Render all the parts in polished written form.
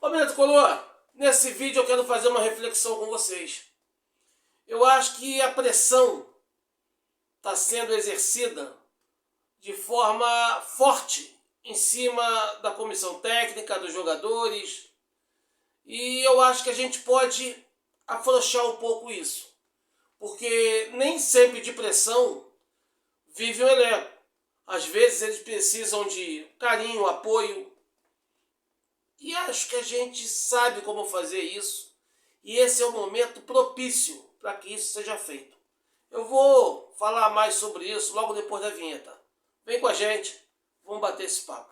Ô, minha tricolor, nesse vídeo eu quero fazer uma reflexão com vocês. Eu acho que a pressão está sendo exercida de forma forte em cima da comissão técnica, dos jogadores, e eu acho que a gente pode afrouxar um pouco isso, porque nem sempre de pressão vive o elenco. Às vezes eles precisam de carinho, apoio, e acho que a gente sabe como fazer isso, e esse é o momento propício para que isso seja feito. Eu vou falar mais sobre isso logo depois da vinheta. Vem com a gente, vamos bater esse papo.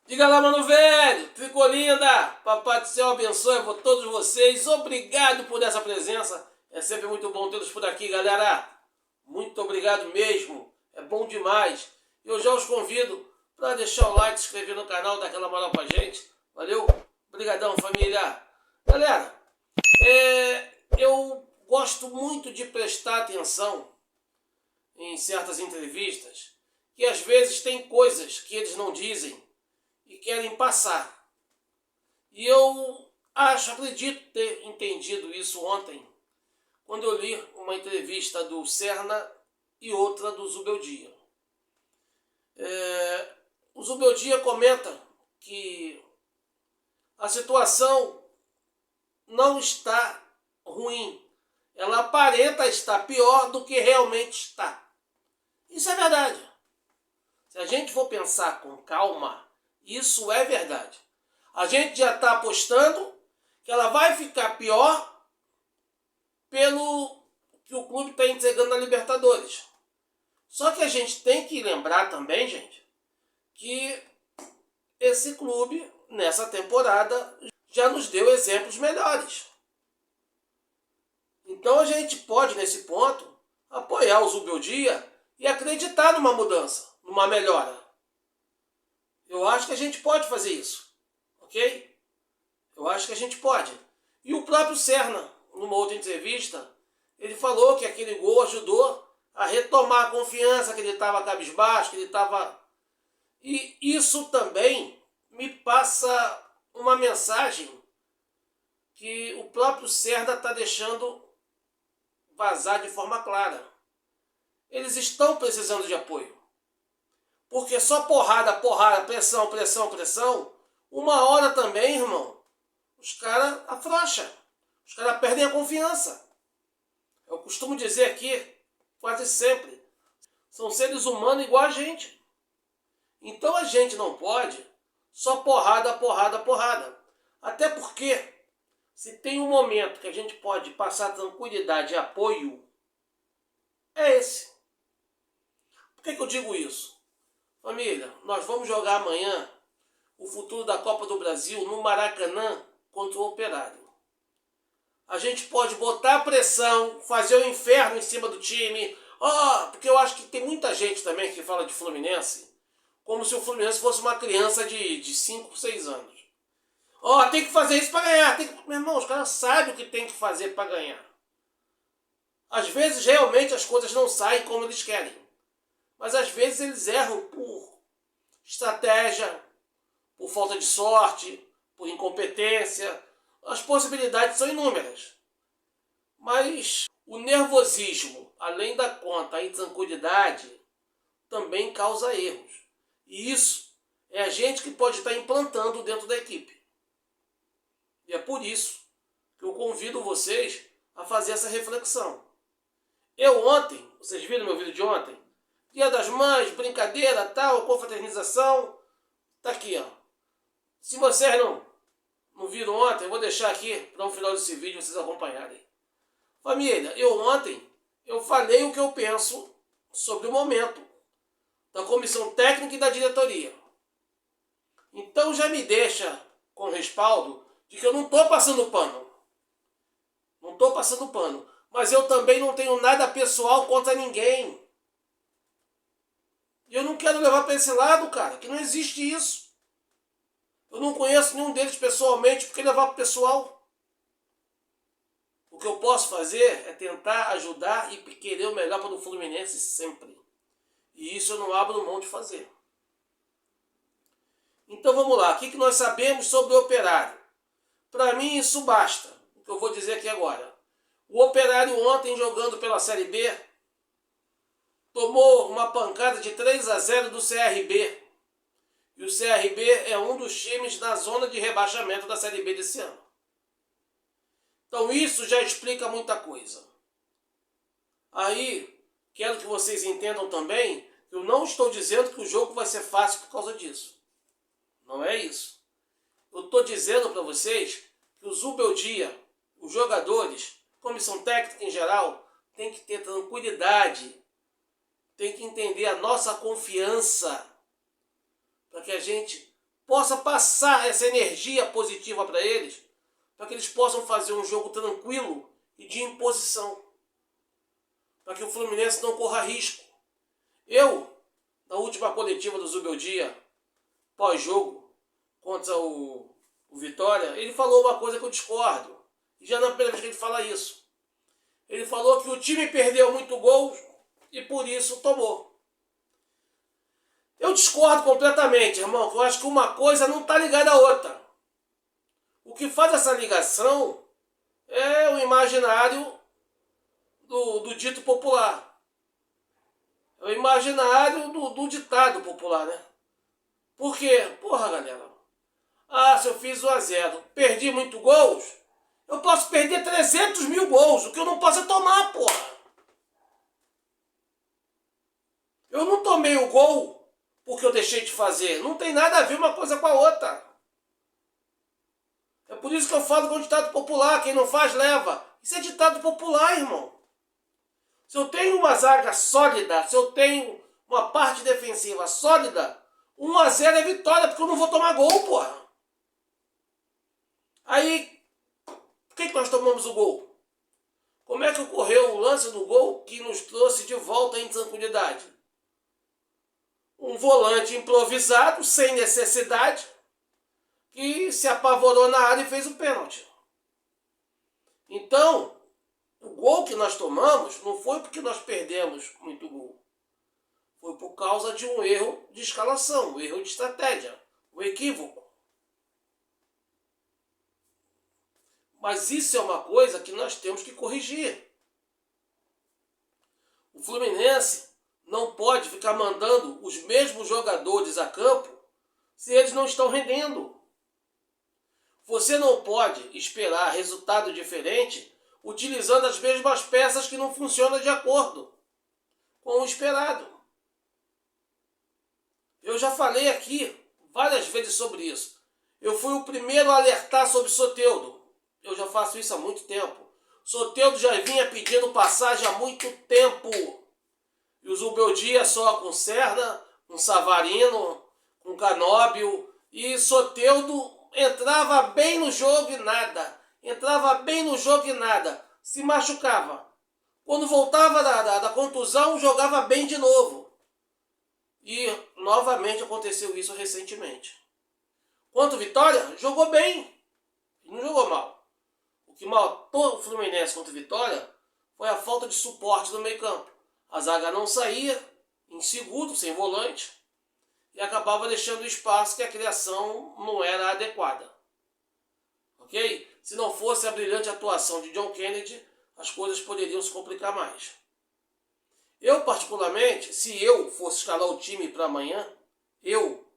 Diga lá, mano velho, tricolinda, papai do céu abençoe a todos vocês, obrigado por essa presença, é sempre muito bom tê-los por aqui, galera, muito obrigado mesmo, é bom demais. Eu já os convido para deixar o like, se inscrever no canal, dar aquela moral pra gente, valeu? Obrigadão, família. Galera, eu gosto muito de prestar atenção em certas entrevistas, que às vezes tem coisas que eles não dizem e querem passar. E eu acredito ter entendido isso ontem, quando eu li uma entrevista do Serna e outra do Zubeldia. O Zubeldia comenta que a situação não está ruim. Ela aparenta estar pior do que realmente está. Isso é verdade. Se a gente for pensar com calma, isso é verdade. A gente já está apostando que ela vai ficar pior pelo que o clube está entregando na Libertadores. Só que a gente tem que lembrar também, gente, que esse clube, nessa temporada, já nos deu exemplos melhores. Então a gente pode, nesse ponto, apoiar o Zubeldia e acreditar numa mudança, numa melhora. Eu acho que a gente pode fazer isso, ok? Eu acho que a gente pode. E o próprio Serna, numa outra entrevista, ele falou que aquele gol ajudou a retomar a confiança, que ele estava cabisbaixo, que ele estava... E isso também me passa uma mensagem que o próprio Serna está deixando vazar de forma clara. Eles estão precisando de apoio. Porque só porrada, porrada, pressão, pressão, pressão, uma hora também, irmão, os caras afrouxam. Os caras perdem a confiança. Eu costumo dizer aqui, quase sempre, são seres humanos igual a gente. Então a gente não pode só porrada, porrada, porrada. Até porque, se tem um momento que a gente pode passar tranquilidade e apoio, é esse. Por que eu digo isso? Família, nós vamos jogar amanhã o futuro da Copa do Brasil no Maracanã contra o Operário. A gente pode botar pressão, fazer o inferno em cima do time. Porque eu acho que tem muita gente também que fala de Fluminense como se o Fluminense fosse uma criança de 5, 6 anos. Tem que fazer isso para ganhar. Meu irmão, os caras sabem o que tem que fazer para ganhar. Às vezes realmente as coisas não saem como eles querem. Mas às vezes eles erram por estratégia, por falta de sorte, por incompetência. As possibilidades são inúmeras. Mas o nervosismo, além da conta, a intranquilidade, também causa erros. E isso é a gente que pode estar implantando dentro da equipe. E é por isso que eu convido vocês a fazer essa reflexão. Eu ontem, vocês viram meu vídeo de ontem? Dia das Mães, brincadeira, tal, confraternização. Tá aqui, ó. Se vocês não viram ontem, eu vou deixar aqui para o final desse vídeo vocês acompanharem. Família, ontem eu falei o que eu penso sobre o momento da comissão técnica e da diretoria. Então já me deixa com respaldo de que eu não estou passando pano. Não estou passando pano. Mas eu também não tenho nada pessoal contra ninguém. E eu não quero levar para esse lado, cara, que não existe isso. Eu não conheço nenhum deles pessoalmente, porque levar para o pessoal. O que eu posso fazer é tentar ajudar e querer o melhor para o Fluminense sempre. E isso eu não abro mão de fazer. Então vamos lá, o que nós sabemos sobre o Operário? Para mim isso basta, o que eu vou dizer aqui agora. O Operário ontem, jogando pela Série B, tomou uma pancada de 3-0 do CRB. E o CRB é um dos times na zona de rebaixamento da Série B desse ano. Então isso já explica muita coisa. Aí, quero que vocês entendam também que eu não estou dizendo que o jogo vai ser fácil por causa disso. Não é isso. Eu estou dizendo para vocês que o Zubeldia, os jogadores, comissão técnica em geral, tem que ter tranquilidade, tem que entender a nossa confiança, para que a gente possa passar essa energia positiva para eles, para que eles possam fazer um jogo tranquilo e de imposição, para que o Fluminense não corra risco. Eu, na última coletiva do Zubeldia, pós-jogo, contra o Vitória, ele falou uma coisa que eu discordo. E já não é a primeira vez que ele fala isso. Ele falou que o time perdeu muito gol e por isso tomou. Eu discordo completamente, irmão. Eu acho que uma coisa não está ligada à outra. O que faz essa ligação é o imaginário do dito popular. É o imaginário do ditado popular, né? Por quê? Porra, galera. Se eu fiz 1-0, perdi muito gols, eu posso perder 300 mil gols. O que eu não posso é tomar, porra. Eu não tomei o gol porque eu deixei de fazer. Não tem nada a ver uma coisa com a outra. É por isso que eu falo com o ditado popular. Quem não faz, leva. Isso é ditado popular, irmão. Se eu tenho uma zaga sólida, se eu tenho uma parte defensiva sólida, 1-0 é vitória, porque eu não vou tomar gol, porra. Aí, por que nós tomamos o gol? Como é que ocorreu o lance do gol que nos trouxe de volta em tranquilidade? Um volante improvisado, sem necessidade, que se apavorou na área e fez o pênalti. Então, o gol que nós tomamos não foi porque nós perdemos muito gol. Foi por causa de um erro de escalação, um erro de estratégia, um equívoco. Mas isso é uma coisa que nós temos que corrigir. O Fluminense não pode ficar mandando os mesmos jogadores a campo se eles não estão rendendo. Você não pode esperar resultado diferente utilizando as mesmas peças que não funcionam de acordo com o esperado. Eu já falei aqui várias vezes sobre isso. Eu fui o primeiro a alertar sobre Soteldo. Eu já faço isso há muito tempo. Soteldo já vinha pedindo passagem há muito tempo. E o Zubeldia só com Serna, com Savarino, com Canóbio. E Soteldo entrava bem no jogo e nada. Entrava bem no jogo e nada. Se machucava. Quando voltava da contusão, jogava bem de novo. E novamente aconteceu isso recentemente. Quanto Vitória, jogou bem. Não jogou mal. O que matou o Fluminense contra o Vitória foi a falta de suporte no meio campo. A zaga não saía, inseguro, sem volante, e acabava deixando espaço que a criação não era adequada. Ok? Se não fosse a brilhante atuação de John Kennedy, as coisas poderiam se complicar mais. Eu, particularmente, se eu fosse escalar o time para amanhã, eu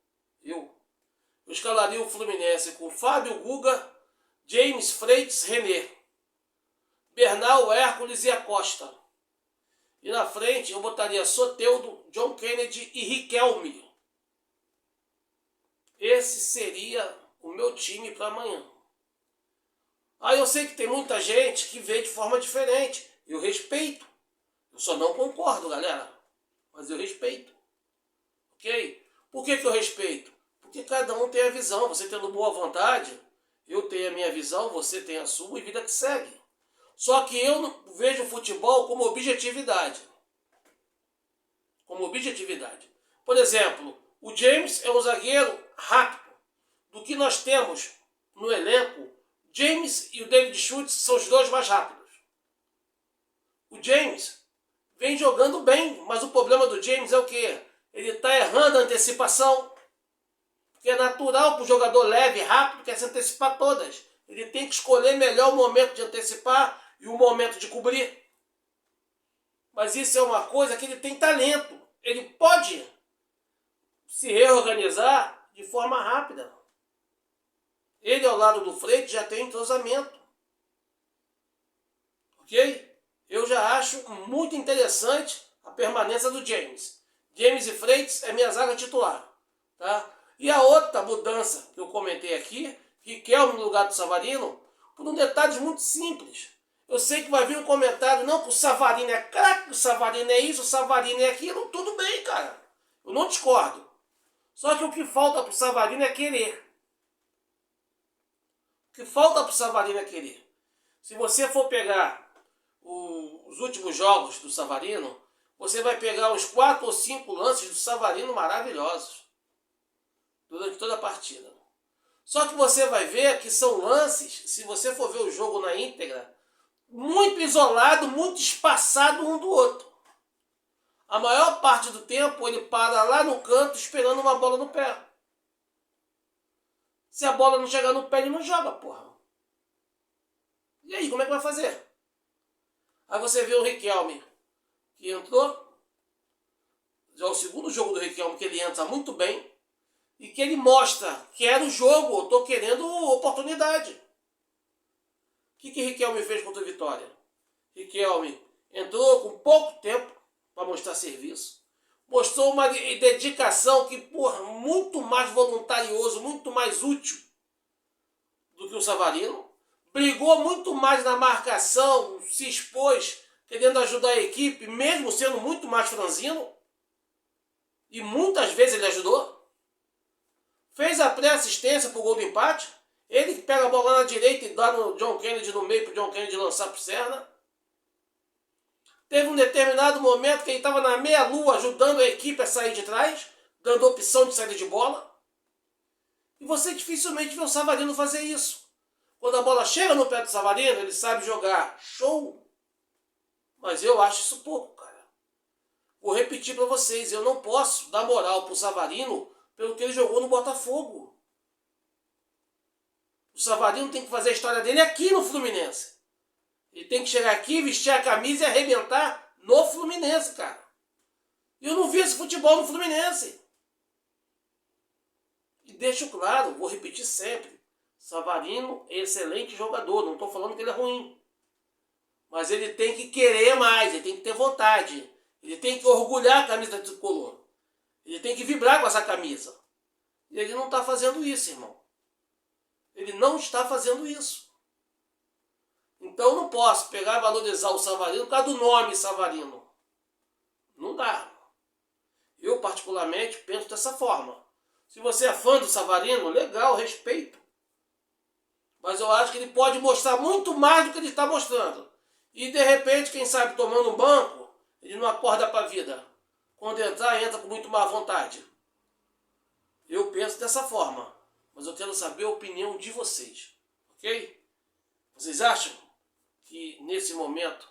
escalaria o Fluminense com Fábio Guga, James Freitas, René, Bernal, Hércules e Acosta. E na frente eu botaria Soteldo, John Kennedy e Riquelme. Esse seria o meu time para amanhã. Eu sei que tem muita gente que vê de forma diferente. Eu respeito. Eu só não concordo, galera. Mas eu respeito. Ok? Por que eu respeito? Porque cada um tem a visão. Você tendo boa vontade, eu tenho a minha visão, você tem a sua e vida que segue. Só que eu não vejo o futebol como objetividade. Como objetividade. Por exemplo, o James é um zagueiro rápido. Do que nós temos no elenco, James e o David Schultz são os dois mais rápidos. O James vem jogando bem, mas o problema do James é o quê? Ele está errando a antecipação. Porque é natural para o jogador leve, rápido, quer se antecipar todas. Ele tem que escolher melhor o momento de antecipar e o momento de cobrir. Mas isso é uma coisa que ele tem talento. Ele pode se reorganizar de forma rápida. Ele, ao lado do Freitas, já tem entrosamento. Ok? Eu já acho muito interessante a permanência do James. James e Freitas é minha zaga titular. Tá? E a outra mudança que eu comentei aqui, Riquelme no lugar do Savarino, por um detalhe muito simples. Eu sei que vai vir um comentário, não, que o Savarino é craque, o Savarino é isso, o Savarino é aquilo, tudo bem, cara. Eu não discordo. Só que o que falta pro Savarino é querer. O que falta pro Savarino é querer. Se você for pegar os últimos jogos do Savarino, você vai pegar uns 4 ou 5 lances do Savarino maravilhosos durante toda a partida. Só que você vai ver que são lances, se você for ver o jogo na íntegra, muito isolado, muito espaçado um do outro. A maior parte do tempo ele para lá no canto esperando uma bola no pé. Se a bola não chegar no pé, ele não joga, porra. E aí, como é que vai fazer? Aí você vê o Riquelme, que entrou, já é o segundo jogo do Riquelme que ele entra muito bem, e que ele mostra, quero o jogo, eu tô querendo oportunidade. O que Riquelme fez contra o Vitória? Riquelme entrou com pouco tempo para mostrar serviço, mostrou uma dedicação que, porra, muito mais voluntarioso, muito mais útil do que o Savarino, brigou muito mais na marcação, se expôs, querendo ajudar a equipe, mesmo sendo muito mais franzino, e muitas vezes ele ajudou. Fez a pré-assistência para o gol do empate. Ele que pega a bola lá na direita e dá no John Kennedy no meio para o John Kennedy lançar para o Serna. Teve um determinado momento que ele estava na meia-lua ajudando a equipe a sair de trás, dando opção de saída de bola. E você dificilmente vê o Savarino fazer isso. Quando a bola chega no pé do Savarino, ele sabe jogar. Show! Mas eu acho isso pouco, cara. Vou repetir para vocês, eu não posso dar moral para o Savarino pelo que ele jogou no Botafogo. O Savarino tem que fazer a história dele aqui no Fluminense. Ele tem que chegar aqui, vestir a camisa e arrebentar no Fluminense, cara. E eu não vi esse futebol no Fluminense. E deixo claro, vou repetir sempre, Savarino é excelente jogador, não estou falando que ele é ruim. Mas ele tem que querer mais, ele tem que ter vontade. Ele tem que orgulhar a camisa tricolor. Ele tem que vibrar com essa camisa. E ele não está fazendo isso, irmão. Ele não está fazendo isso. Então eu não posso pegar e valorizar o Savarino por causa do nome Savarino. Não dá. Eu, particularmente, penso dessa forma. Se você é fã do Savarino, legal, respeito. Mas eu acho que ele pode mostrar muito mais do que ele está mostrando. E, de repente, quem sabe, tomando um banco, ele não acorda para a vida. Quando entrar, entra com muito má vontade. Eu penso dessa forma. Mas eu quero saber a opinião de vocês. Ok? Vocês acham que, nesse momento,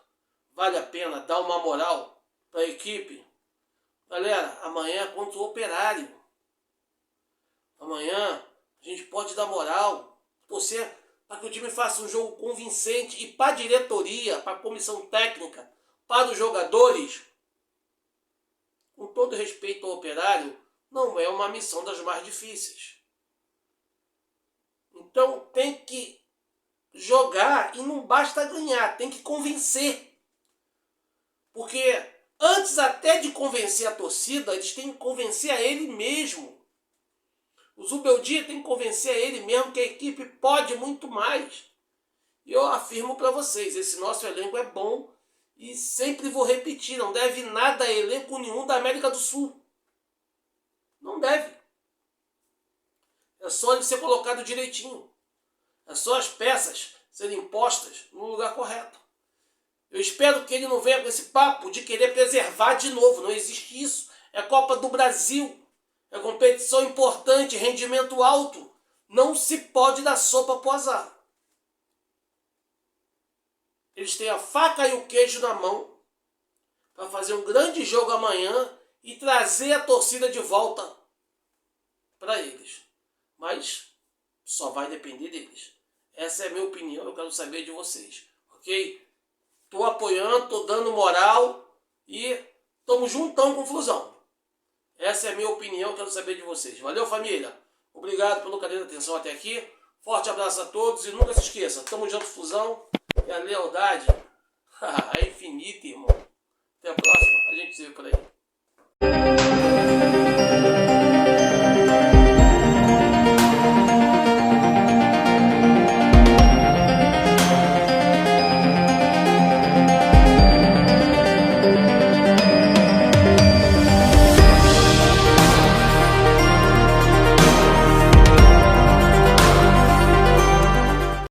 vale a pena dar uma moral para a equipe? Galera, amanhã é contra o Operário. Amanhã a gente pode dar moral, torcer para que o time faça um jogo convincente e para a diretoria, para a comissão técnica, para os jogadores. Com todo respeito ao Operário, não é uma missão das mais difíceis. Então tem que jogar e não basta ganhar, tem que convencer. Porque antes até de convencer a torcida, eles têm que convencer a ele mesmo. O Zubeldia tem que convencer a ele mesmo que a equipe pode muito mais. E eu afirmo para vocês, esse nosso elenco é bom e sempre vou repetir, não deve nada a elenco nenhum da América do Sul. Não deve. É só ele ser colocado direitinho. É só as peças serem postas no lugar correto. Eu espero que ele não venha com esse papo de querer preservar de novo. Não existe isso. É Copa do Brasil. É competição importante, rendimento alto. Não se pode dar sopa pro azar. Eles têm a faca e o queijo na mão a fazer um grande jogo amanhã e trazer a torcida de volta para eles. Mas só vai depender deles. Essa é a minha opinião, eu quero saber de vocês, ok? Tô apoiando, tô dando moral e tamo juntão com o Flusão. Essa é a minha opinião, eu quero saber de vocês. Valeu, família? Obrigado pelo carinho da atenção até aqui. Forte abraço a todos e nunca se esqueça, tamo junto, Flusão, e a lealdade é infinita, irmão. Até a próxima, a gente se vê por aí.